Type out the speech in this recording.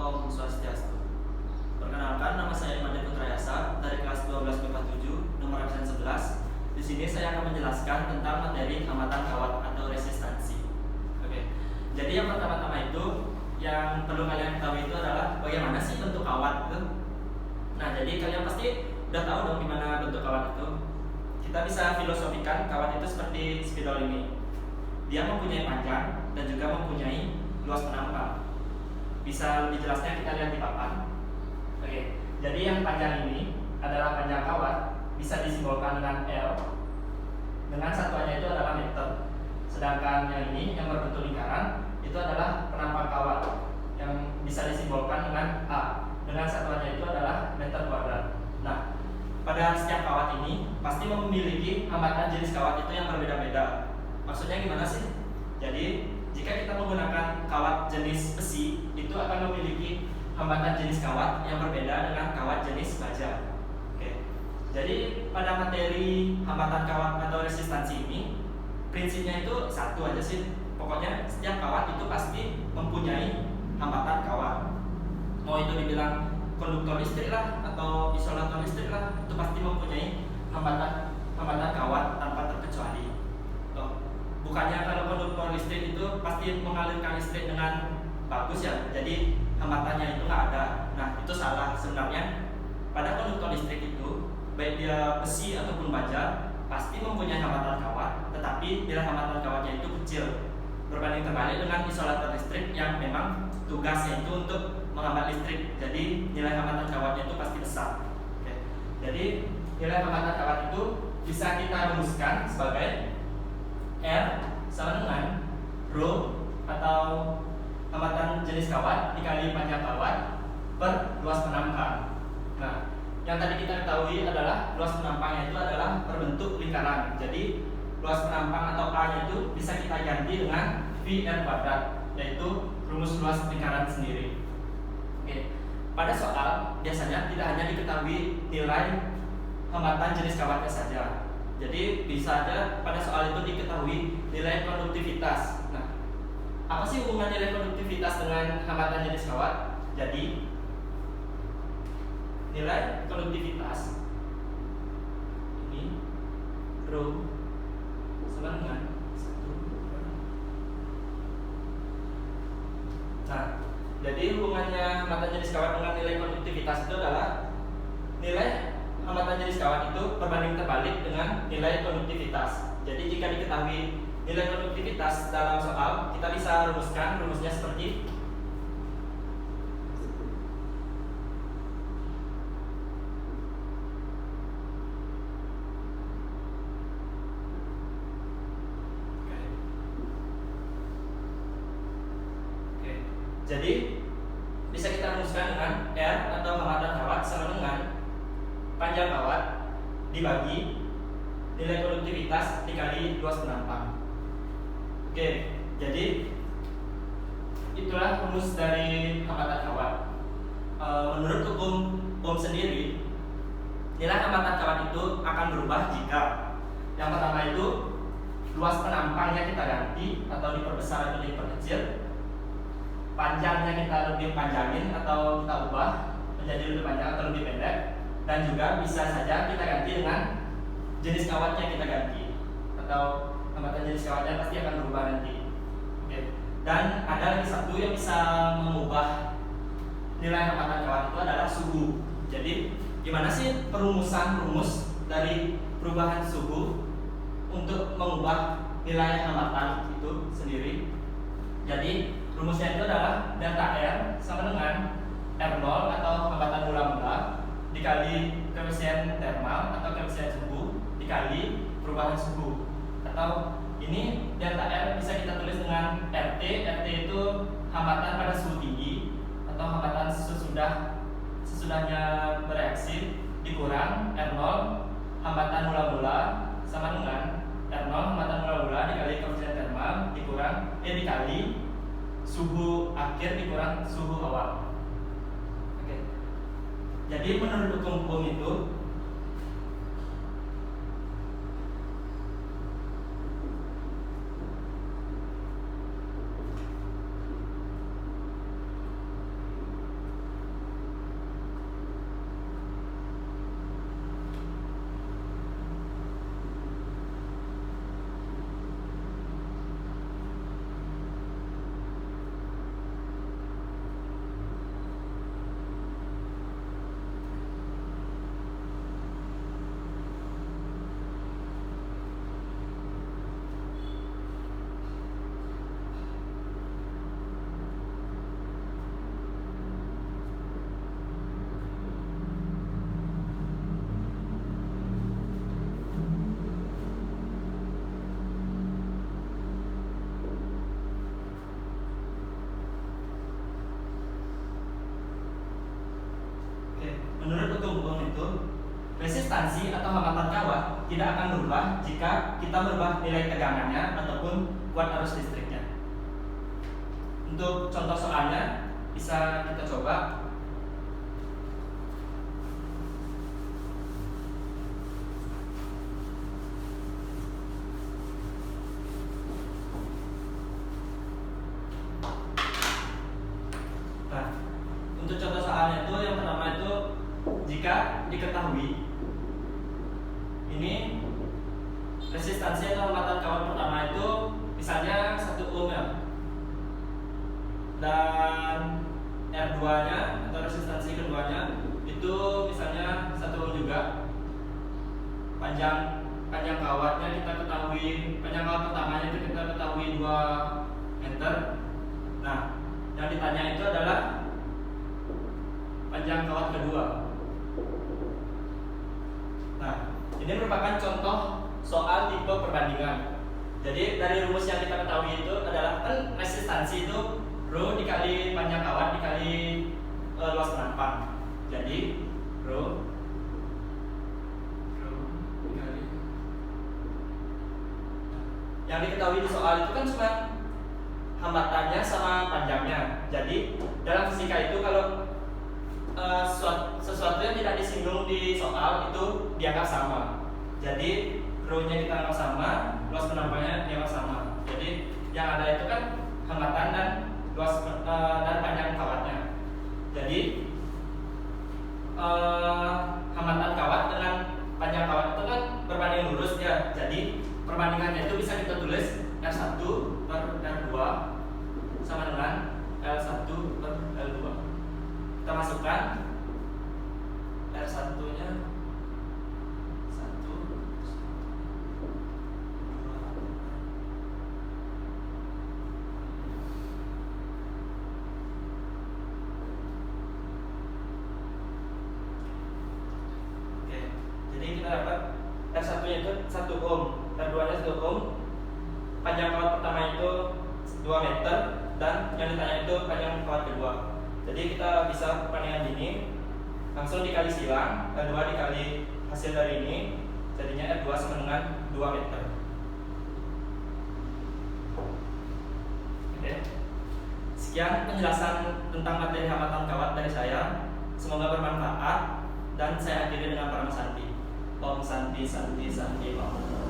Om Swastiastu. Perkenalkan, nama saya Iman Putra Yasa dari kelas 12 MIPA 7, nomor absen 11. Di sini saya akan menjelaskan tentang materi hambatan kawat atau resistansi. Oke. Jadi yang pertama-tama itu yang perlu kalian ketahui itu adalah bagaimana sih bentuk kawat itu. Nah, jadi kalian pasti udah tahu dong gimana bentuk kawat itu. Kita bisa filosofikan kawat itu seperti spidol ini. Dia mempunyai panjang dan juga mempunyai luas penampang. Bisa lebih jelasnya kita lihat di papan. Oke, jadi yang panjang ini adalah panjang kawat, bisa disimbolkan dengan L. Dengan satuannya itu adalah meter. Sedangkan yang ini yang berbentuk lingkaran itu adalah penampang kawat yang bisa disimbolkan dengan A. Dengan satuannya itu adalah meter kuadrat. Nah, pada setiap kawat ini pasti memiliki hambatan jenis kawat itu yang berbeda-beda. Maksudnya gimana sih? Jadi jika kita menggunakan kawat jenis besi, itu akan memiliki hambatan jenis kawat yang berbeda dengan kawat jenis baja. Oke. Jadi pada materi hambatan kawat atau resistansi ini, prinsipnya itu satu aja sih. Pokoknya setiap kawat itu pasti mempunyai hambatan kawat. Mau itu dibilang konduktor listrik lah atau isolator listrik lah, itu pasti mempunyai hambatan kawat tanpa terkecuali. Bukannya kalau konduktor listrik itu pasti mengalirkan listrik dengan bagus ya, jadi hambatannya itu nggak ada. Nah, itu salah sebenarnya. Pada konduktor listrik itu, baik dia besi ataupun baja, pasti mempunyai hambatan kawat, tetapi nilai hambatan kawatnya itu kecil. Berbanding terbalik dengan isolator listrik yang memang tugasnya itu untuk menghambat listrik, jadi nilai hambatan kawatnya itu pasti besar. Oke. Jadi nilai hambatan kawat itu bisa kita rumuskan sebagai R sama dengan rho atau hambatan jenis kawat dikali panjang kawat per luas penampang. Nah, yang tadi kita ketahui adalah luas penampangnya itu adalah berbentuk lingkaran. Jadi luas penampang atau A-nya itu bisa kita ganti dengan VR kuadrat, yaitu rumus luas lingkaran sendiri. Oke. Pada soal biasanya tidak hanya diketahui nilai hambatan jenis kawatnya saja. Jadi bisa aja pada soal itu diketahui nilai konduktivitas. Nah, apa sih hubungan nilai konduktivitas dengan hambatan jenis kawat? Jadi nilai konduktivitas ini rho sama dengan 1. Nah, jadi hubungannya hambatan jenis kawat dengan nilai konduktivitas itu adalah nilai hambatan jenis kawat itu berbanding terbalik dengan nilai konduktivitas. Jadi jika diketahui nilai konduktivitas dalam soal, kita bisa rumuskan rumusnya seperti Jadi bisa kita rumuskan dengan R atau hambatan kawat sama dengan panjang kawat dibagi nilai konduktivitas dikali luas penampang. Oke, jadi itulah rumus dari hambatan kawat. Menurut hukum Ohm sendiri, nilai hambatan kawat itu akan berubah jika yang pertama itu luas penampangnya kita ganti atau diperbesar atau diperkecil, panjangnya kita lebih panjangin atau kita ubah menjadi lebih panjang atau lebih pendek, dan juga bisa saja kita ganti dengan jenis kawatnya kita ganti, atau hambatan jenis kawatnya pasti akan berubah nanti. Oke. Dan ada lagi satu yang bisa mengubah nilai hambatan kawat itu adalah suhu. Jadi gimana sih perumusan rumus dari perubahan suhu untuk mengubah nilai hambatan itu sendiri? Jadi rumusnya itu adalah delta R sama dengan R0 atau hambatan mula-mula dikali koefisien termal atau koefisien suhu dikali perubahan suhu. Atau ini delta R bisa kita tulis dengan RT. RT itu hambatan pada suhu tinggi atau hambatan sesudahnya bereaksi dikurang R0 hambatan mula-mula sama dengan R0 hambatan mula-mula dikali koefisien termal dikali suhu akhir dikurang suhu awal. Oke. Jadi menurut hukum Ohm itu itu resistansi atau hambatan kawat tidak akan berubah jika kita merubah nilai tegangannya ataupun kuat arus listriknya. Untuk contoh soalnya bisa kita coba. Nah, untuk contoh soalnya itu yang pertama itu jika diketahui ini resistansi atau hambatan kawat pertama itu misalnya 1 ohm ya, dan R2 nya atau resistansi keduanya itu misalnya 1 ohm juga. Panjang kawatnya kita ketahui, panjang kawat pertamanya itu kita ketahui 2 meter. Nah, yang ditanya itu adalah panjang kawat kedua. Nah, ini merupakan contoh soal tipe perbandingan. Jadi dari rumus yang kita ketahui itu adalah kan resistansi itu rho dikali panjang kawat dikali luas penampang. Jadi rho dikali. Yang diketahui di soal itu kan cuma hambatannya sama panjangnya. Jadi dalam fisika itu kalau sesuatu yang tidak disinggung di soal itu dianggap sama. Jadi rho-nya kita anggap sama, luas penampangnya dianggap sama. Jadi yang ada itu kan hambatan dan luas dan panjang kawatnya. Jadi hambatan kawat dengan panjang kawat itu kan berbanding lurus ya. Jadi perbandingannya itu bisa kita tulis R1 per R2 sama dengan L1 per L2. Kita masukkan R1 nya 1, 2. Oke, jadi kita dapat R1 nya itu 1 ohm, R2 nya 1 ohm, panjang kawat pertama itu 2 meter, dan yang ditanya itu panjang kawat kedua. Jadi kita bisa perbandingan ini langsung dikali silang, R2 dikali hasil dari ini, jadinya R2 sama dengan 2 meter. Oke. Sekian penjelasan tentang materi hambatan kawat dari saya. Semoga bermanfaat dan saya akhiri dengan Param Santi. Om Santi Santi Santi Om.